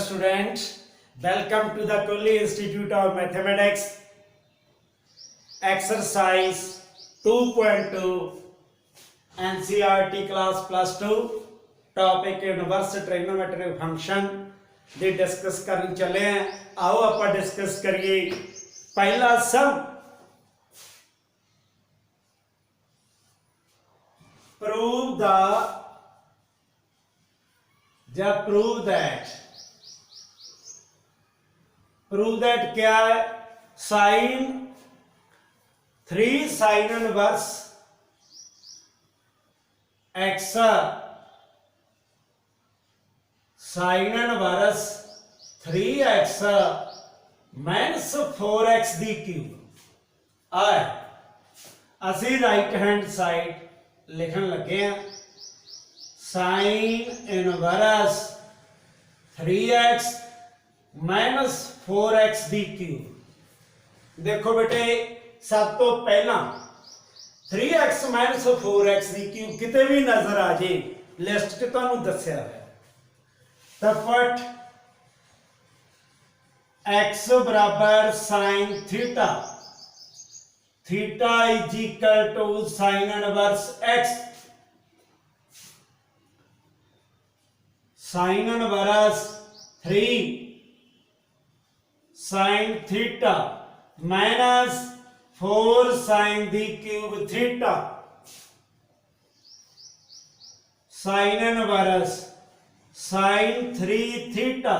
student, welcome to the Kohli Institute of Mathematics. Exercise 2.2 NCERT class plus 2 topic inverse trigonometric function the discuss ਕਰਨ ਚੱਲੇ ਆ। आओ ਆਪਾਂ discuss करिए पहला सम prove the prove that क्या है sine 3 sine inverse x sine inverse 3x minus 4x दी क्यूब आए असी राइट हैंड साइड लिखन लगे हैं sine inverse 3x minus 4x दी क्यूब। देखो बेटे सब तो पहला 3x माइनस 4x दी क्यूब किते भी नजर आ जाए लिस्ट च तुहानू दस्या है तो फट x बराबर sine theta theta is equal to sine inverse x sine inverse 3 sine theta minus 4 sine दी cube theta sine inverse sine 3 theta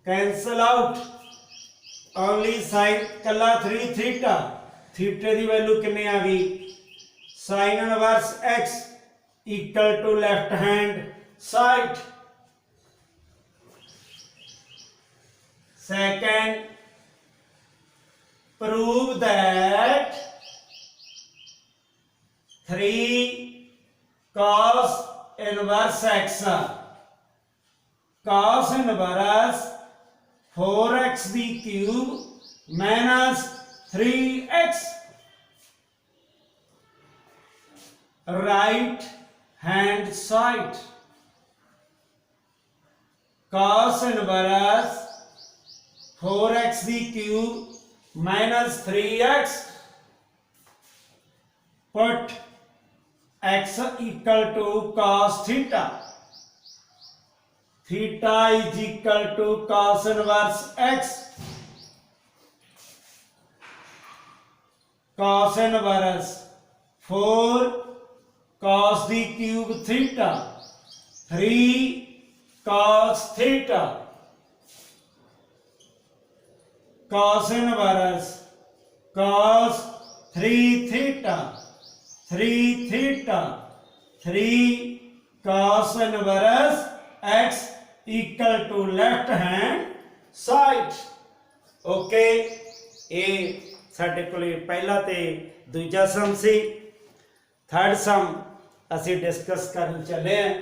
cancel out only sine कला 3 थीटा थीटे दी वैल्यू कितनी आ गई sine inverse x equal to left hand side. Second, prove that 3 cos inverse x cos inverse 4x दी cube minus 3x right hand side cos inverse 4x दी cube minus 3x put x equal to cos theta theta is equal to cos inverse x cos inverse 4 cos the cube theta 3 cos theta cos inverse cos 3 theta 3 cos inverse x equal to left hand side। Okay ये साडे कोले पहला ते दूजा सम सी third सम असी discuss करन चले हैं।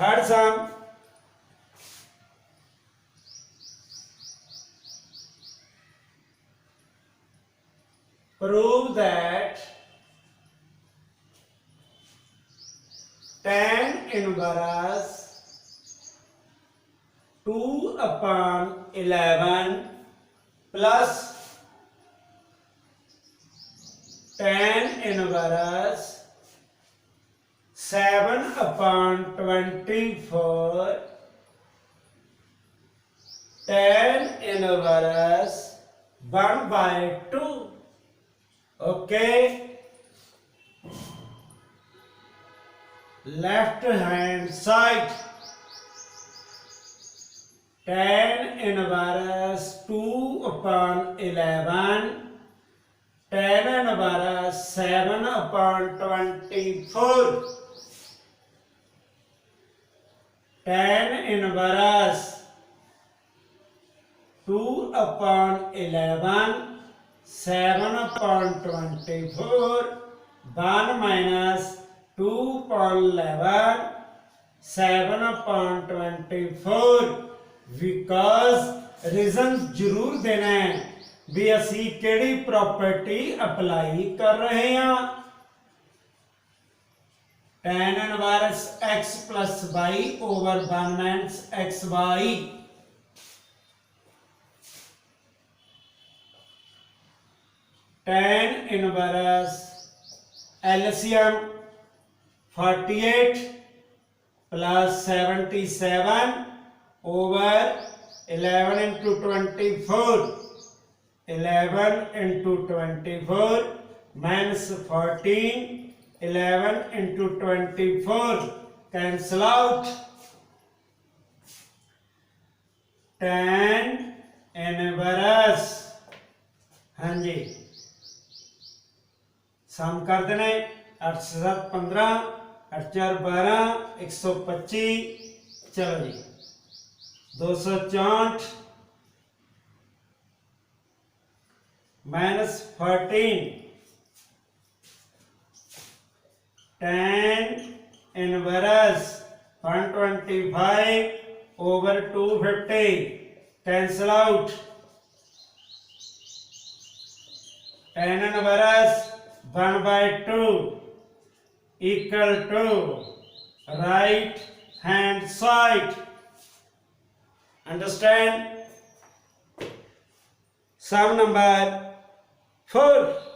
Third sum prove that tan inverse 2 upon 11 plus tan inverse 7 upon 24 tan inverse 1 by 2। okay left hand side tan inverse 2 upon 11 tan inverse 7 upon 24 tan inverse 2/11 7/24 1 minus 2/11 7/24 because reason जरूर देना है भी असी केड़ी property apply कर रहे हैं tan inverse x plus y over 1 minus xy tan inverse LCM 48 plus 77 over 11 into 24 11 into 24 minus 14 11 into 24 cancel out tan inverse हाँ जी सम कर देना 8 से 7 15 8 4 12 125 चलो जी 264 minus 14 tan inverse 125 over 250 cancel out tan inverse 1/2 equal to right hand side understand sum number 4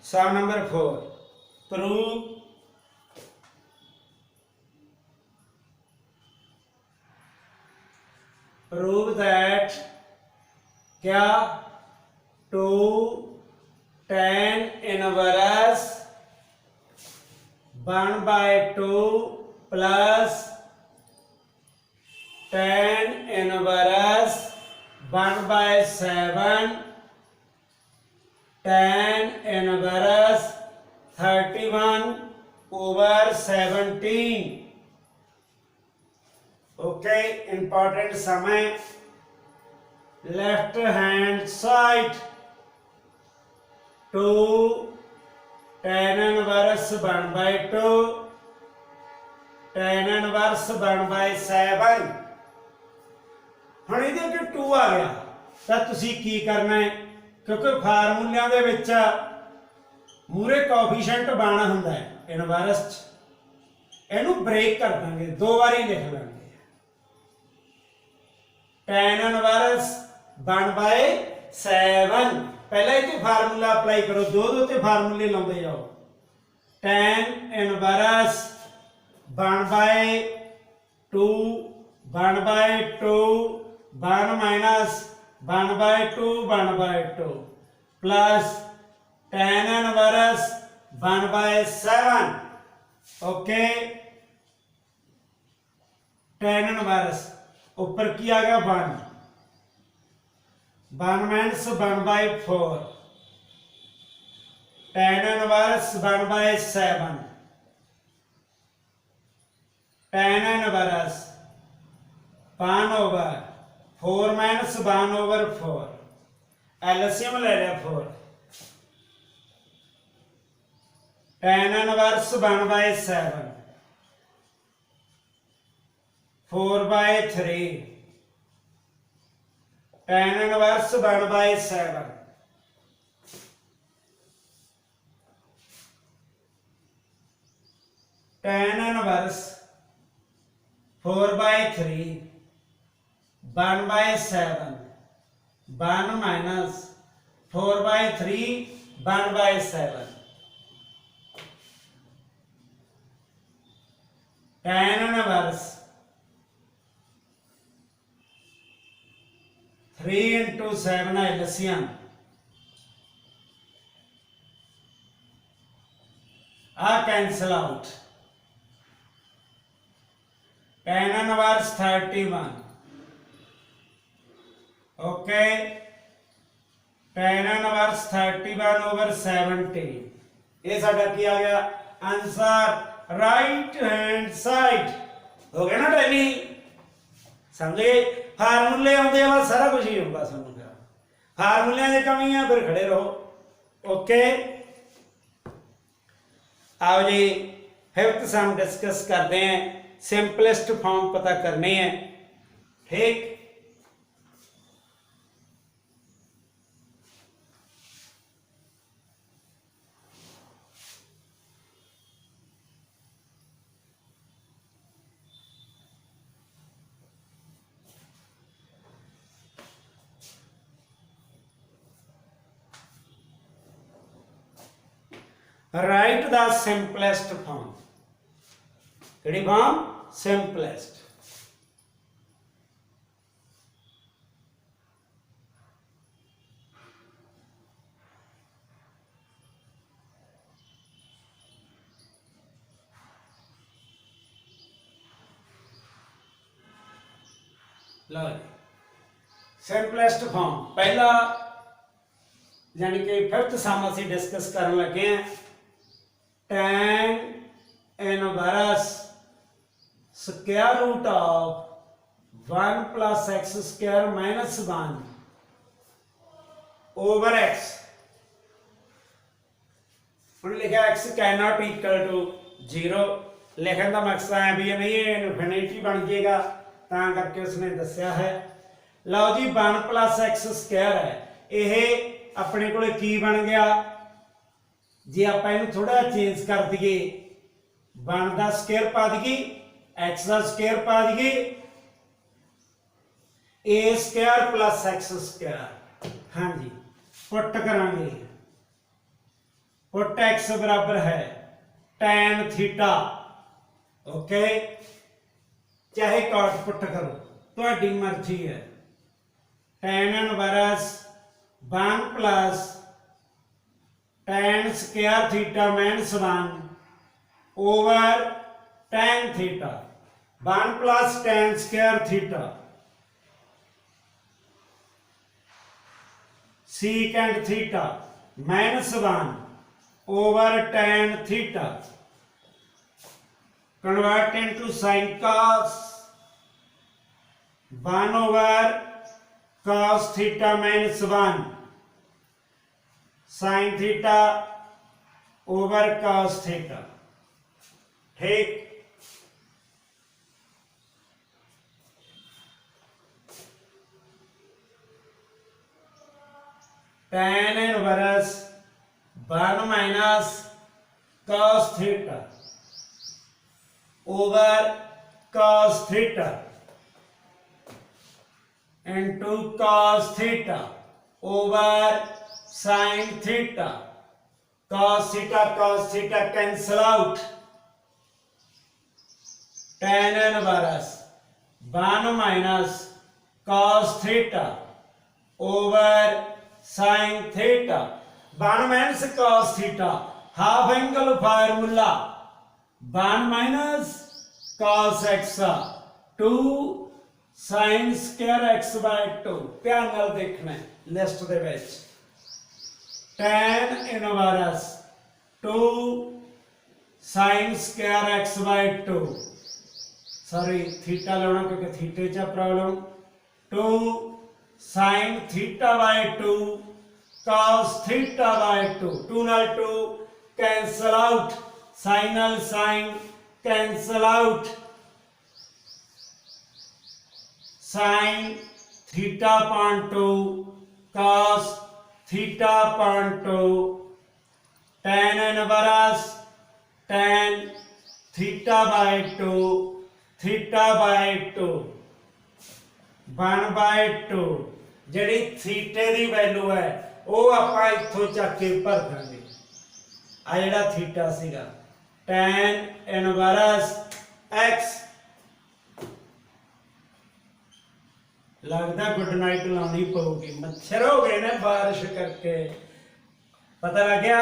sum number 4 prove that क्या 2 tan inverse 1/2 plus tan inverse 1/7 tan inverse 31 over 17 okay important sum है left hand side 2 tan inverse 1/2 tan inverse 1/7 ਹੁਣ ਇਹਦੇ ਅੱਗੇ 2 ਆ ਗਿਆ ਤਾਂ ਤੁਸੀਂ ਕੀ ਕਰਨਾ ਹੈ क्योंकि फार्मूलियां दे विच मूरे कोफिशिएंट 1 हुंदा है इनवर्स इहनू ब्रेक कर देंगे 2 बारी लिख लेंगे tan इनवर्स 1/7 पहले ही फार्मूला अप्लाई करो दो ते फार्मूले लाते जाओ tan inverse 1/2 1/2 1 minus 1/2 1/2 plus tan inverse 1/7 okay tan inverse ऊपर की आ गया 1 minus 1/4 tan inverse 1/7 tan inverse 1 over 4 minus 1 over 4 LCM ले लिया 4 tan inverse 1/7 4/3 tan inverse 1/7 tan inverse 4/3 1/7 1 minus 4/3 1/7 tan inverse 3 into 7 LCM cancel out. Tan inverse 31. Okay. Tan inverse 31 over 70. ये साडा की आ गया answer right hand side. हो गया ना tally? समझे? फार्मूले आते हैं सारा कुछ ही होगा सानू। फार्मूलियां की कमी है फिर खड़े रहो। ओके आओ जी फिफ्थ सम डिस्कस करते हैं। सिंपलेस्ट फॉर्म पता करने हैं। ठीक राइट द सिंपलेस्ट फॉर्म। किहड़ी फॉर्म? सिंपलेस्ट। लो सिंपलेस्ट फॉर्म पहला यानी कि फिफ्थ सम असी डिस्कस करन लगे हैं। tan inverse square root of 1 plus x square minus 1 over x. हमने लिखा x can not equal to 0। लिखने का मकसद है भी नहीं इनफिनिटी बन जाएगा, ता करके उसने दसिया है। लो जी 1 प्लस एक्स स्क्वायर है, यह अपने को की बन गया जे आप थोड़ा चेंज कर दिए 1 का स्क्वायर पा दिए एक्स का स्क्वायर पा दिए ए स्क्वायर प्लस एक्स स्क्वायर। हाँ जी पुट करांगे, पुट एक्स बराबर है tan थीटा। ओके चाहे कॉट पुट करो तो मर्जी है। tan inverse 1 plus tan square theta minus 1 over tan theta. 1 plus tan square theta secant theta minus 1 over tan theta convert into sin cos 1 over cos theta minus 1 sin theta over cos theta। ठीक tan inverse 1 minus cos theta over cos theta into cos theta over sin theta। cos theta cancel out। tan inverse 1 minus cos theta over sin theta। 1 minus cos theta half angle formula 1 minus cos x 2 sin square x by 2। ध्यान नाल देखना है list they which tan inverse 2 sin square x by 2 sorry theta लेना क्योंकि थीटे च problem 2 sin theta by 2 cos theta by 2। 2 नाल 2 cancel out, साइनल sine cancel out, sine theta upon 2 cos theta upon 2 tan inverse tan theta by 2 theta by 2 1 by 2। जिहड़ी थीटे की value है वो आपां इत्थों चक के भर देंगे। आ जिहड़ा थीटा सीगा tan इनवर्स x लगता गुड नाइट लानी पऊगी, मच्छर हो गए ने बारिश करके। पता लग गया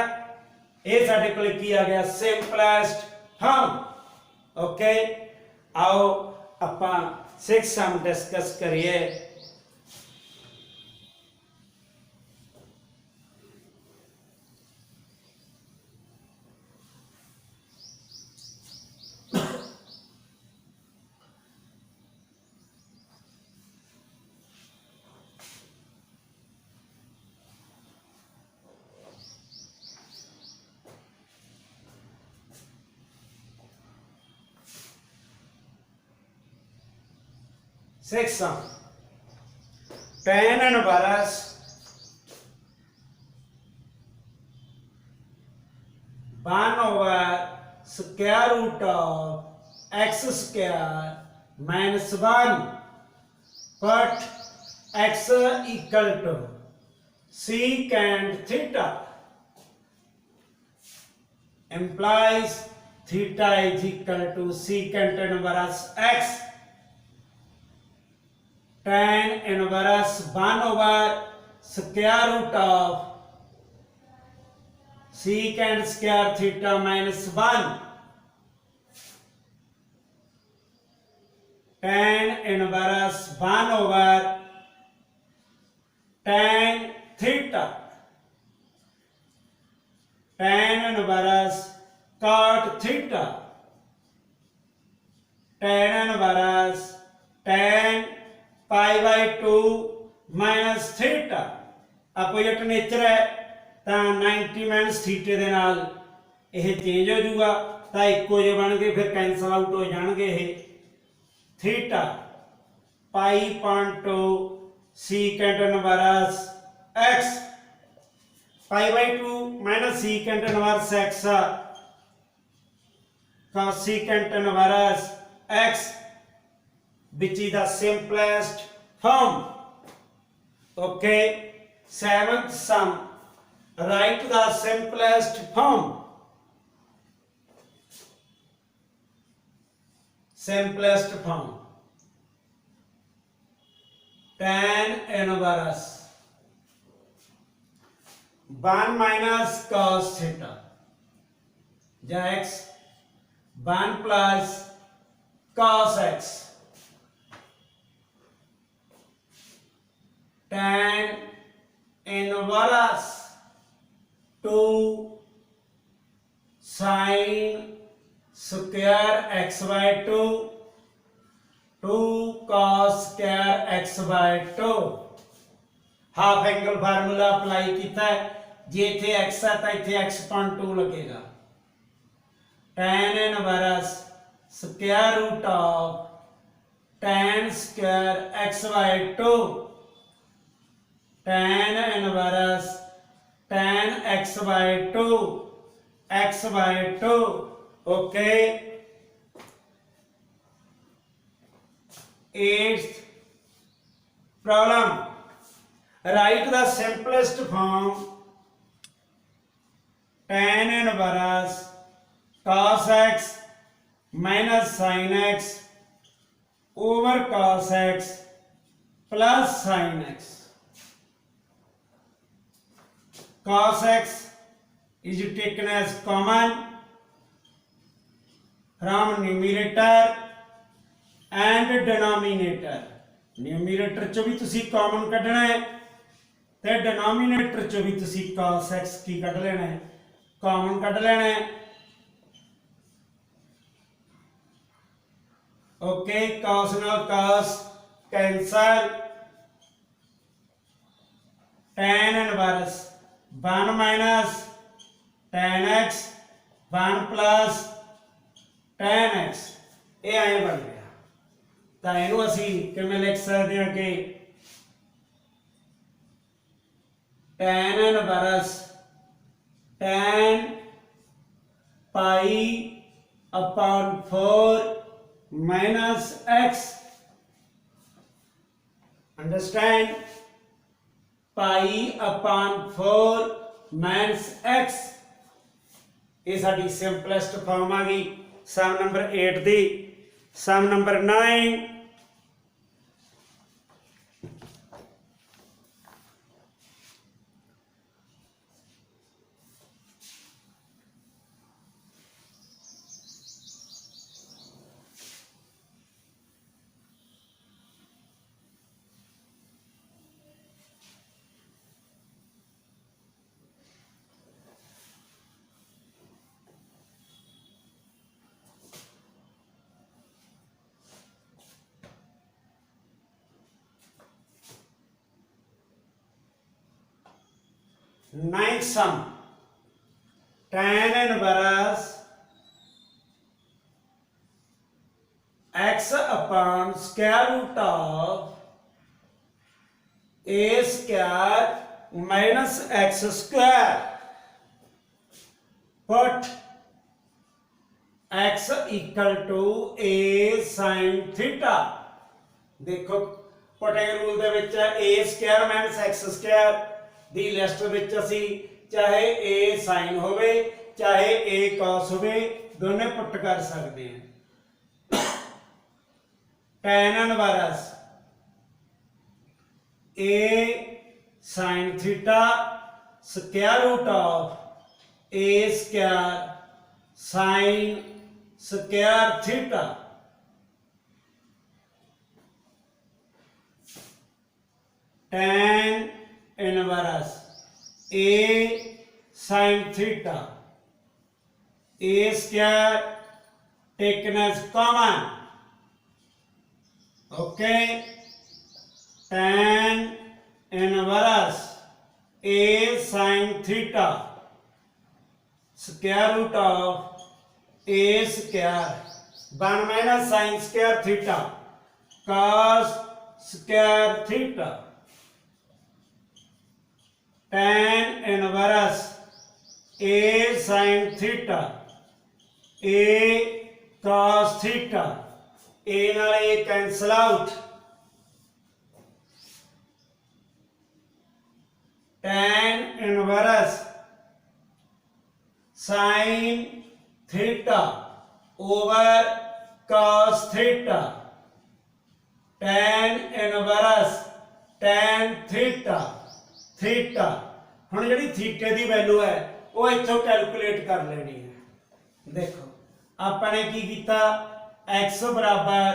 ये साडे कोल की आ गया सिंपलेस्ट फॉर्म। ओके आओ आपां 6 सम डिस्कस करिए। Six sum. Tan inverse one over square root of x square minus 1, put x equal to secant theta, implies theta is equal to secant inverse x. Tan inverse 1 over square root of secant square theta minus 1. Tan inverse 1 over tan theta. Tan inverse cot theta. Tan inverse tan pi by 2 minus theta opposite nature है तो 90 minus थीटे दे नाल यह change हो जाऊगा तो eco जे बन गए, फिर cancel out हो जाएंगे। ये theta pi point 2 secant inverse x, pi by 2 minus secant inverse x cos secant inverse x, which is the simplest form. Okay, seventh sum, write the simplest form. Simplest form, tan inverse 1 minus cos theta, x 1 plus cos x, tan inverse 2 sin square x by 2, 2 cos square x by 2। Half angle formula apply किया है, जे इथे x है तो इथे x.2 लगेगा। tan inverse square root of tan square x by 2, tan inverse tan x by 2, x by 2। okay, eighth problem, write the simplest form tan inverse cos x minus sin x over cos x plus sin x। cos x is taken as common from numerator and denominator। numerator चो भी तुसी common कढ़ना है ते denominator चो भी तुसी cos x की कढ़ लेना है, common कढ़ लेना है। ओके, cos नाल cos cancel, tan inverse 1 minus tan x 1 plus tan x, ये आए बन गया। तो इनू असी किवें लिख सकते हैं कि tan inverse tan pi upon 4 minus x, understand, pi upon 4 minus x, ये साडी सिंपलेस्ट फॉर्म आ गई सम number 8 the. Some number 9, ninth sum tan inverse x upon square root of a square minus x square. Put x equal to a sin theta. देखो Patel rule ਦੇ ਵਿੱਚ a square minus x square the list ਵਿੱਚ ਅਸੀਂ ਚਾਹੇ a sin ਹੋਵੇ ਚਾਹੇ a cos ਹੋਵੇ ਦੋਨੇ ਪੁੱਟ ਕਰ ਸਕਦੇ ਹਾਂ। tan inverse a sin theta square root of a square sin square theta tan inverse a sin theta a square taken as common. Okay, tan inverse a sin theta square root of a square 1 minus sin square theta cos square theta tan inverse a sin theta a cos theta a ਨਾਲ a cancel out tan inverse sin theta over cos theta tan inverse tan theta theta ਹੁਣ ਜਿਹੜੀ ਥੀਟੇ ਦੀ value ਹੈ ਉਹ ਇੱਥੋਂ calculate ਕਰ ਲੈਣੀ ਹੈ। ਦੇਖੋ ਆਪਾਂ ਨੇ ਕੀ ਕੀਤਾ x ਬਰਾਬਰ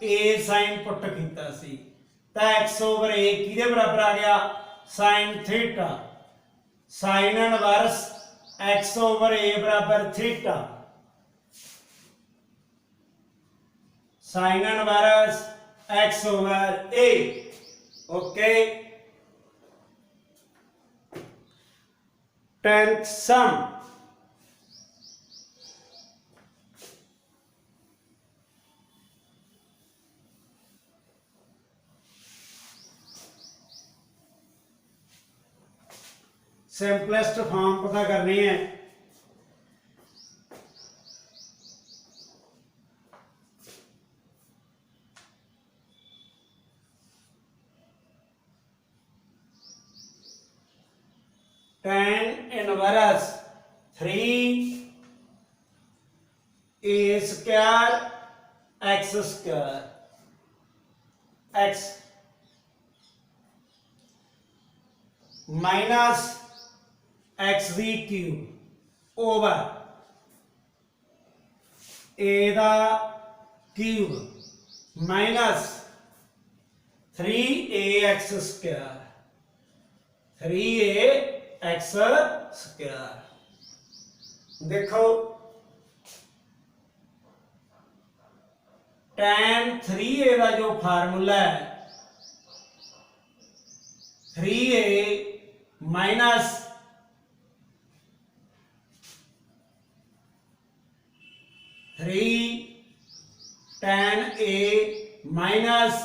a sin ਪੁੱਟ ਕੀਤਾ ਸੀ ਤਾਂ x over a ਕਿਹਦੇ ਬਰਾਬਰ ਆ ਗਿਆ sin theta sin inverse x over a बराबर theta sin inverse x over a. Okay, 10th sum simplest form पता करनी है। tan inverse 3 a square x square x minus xv cube over a the cube minus 3ax square 3ax square। देखो tan 3a का जो formula है 3a minus 3 tan a minus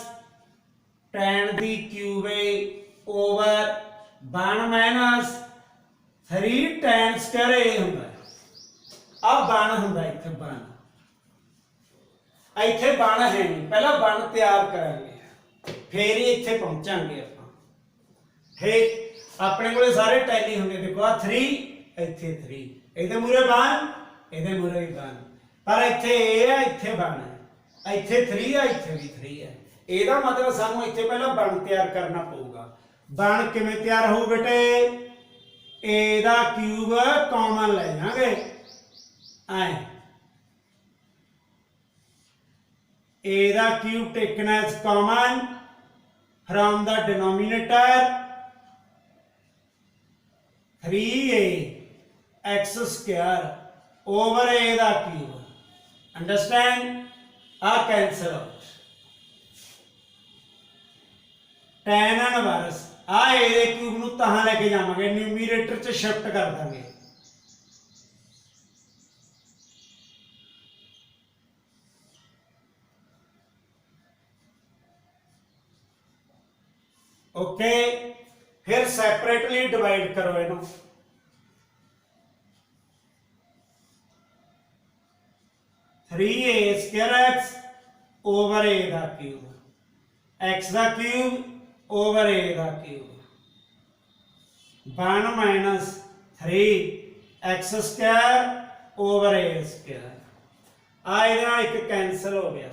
tan the cube a over 1 minus 3 tan square a ਹੁੰਦਾ अब 1 ਹੁੰਦਾ ਇੱਥੇ 1 ਇੱਥੇ 1 ਹੈ ਨਹੀਂ ਪਹਿਲਾਂ 1 ਤਿਆਰ ਕਰਾਂਗੇ ਫਿਰ ਹੀ ਇੱਥੇ ਪਹੁੰਚਾਂਗੇ ਆਪਾਂ। ਠੀਕ ਆਪਣੇ ਕੋਲੇ ਸਾਰੇ ਟੈਲੀ ਹੁੰਦੇ ਦੇਖੋ ਆ 3 ਇੱਥੇ 3 ਇਹਦੇ ਮੂਰੇ 1 ਇਹਦੇ ਮੂਰੇ 1 ਪਰ ਇੱਥੇ a ਹੈ ਇੱਥੇ 1 ਹੈ ਇੱਥੇ 3 ਹੈ ਇੱਥੇ ਵੀ 3 ਹੈ। ਇਹਦਾ ਮਤਲਬ ਸਾਨੂੰ ਇੱਥੇ ਪਹਿਲਾਂ 1 ਤਿਆਰ ਕਰਨਾ ਪਊਗਾ। 1 ਕਿਵੇਂ ਤਿਆਰ ਹੋਊ ਬੇਟੇ a ਦਾ ਕਿਊਬ ਕਾਮਨ ਲੈ ਜਾਾਂਗੇ ਐ a the cube taken as common from the denominator 3a x square over a da cube. Understand? Cancel out tan inverse ਆ a ਦੇ ਕਿਊਬ ਨੂੰ ਤਾਂ ਲੈ ਕੇ ਜਾਵਾਂਗੇ ਨਿਊਮੀਰੇਟਰ 'ਚ ਸ਼ਿਫਟ ਕਰ ਦਾਂਗੇ। ओके, फिर सैपरेटली डिवाइड करो इनू। Three A square X over A का क्यूब, एक्स का क्यूब ओवर ए का cube, 1 minus 3 X square over A square. आ एक कैंसल हो गया।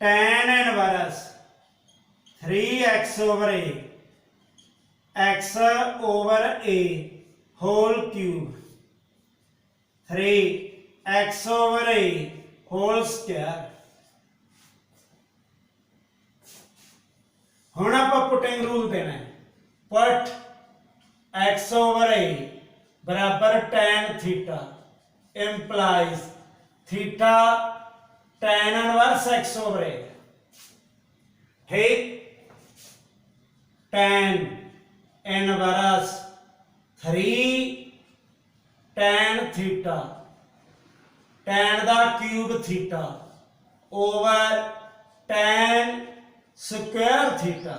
tan इनवर्स 3x ओवर ए x over a whole cube 3x over a whole square. हुण आपां पुटिंग रूल देना है। पुट x ओवर a बराबर tan theta implies theta tan inverse x over a। ठीक, tan inverse 3 tan theta, tan दा cube theta over tan square theta.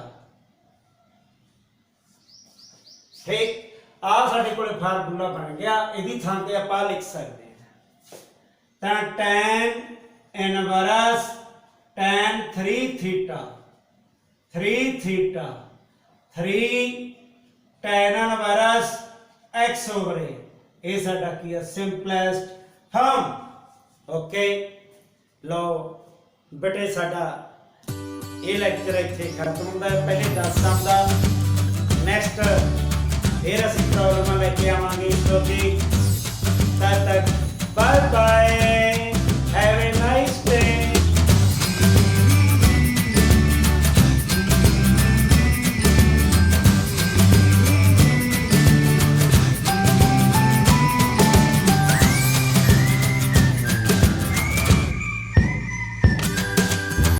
ठीक, आ साडे कोले फार्मूला बन गया। इहदी थां ते आपां लिख सकते हैं तां tan inverse tan 3 theta 3 theta 3 tan inverse x over a। ये साडा की है सिंपलेस्ट फॉर्म। ओके, लो बेटे साडा ये लेक्चर इत्थे खत्म होंदा है। पहले 10 सम दा, नेक्स्ट फिर असं प्रॉब्लम लेके आवांगे। तद तक बाय बाय।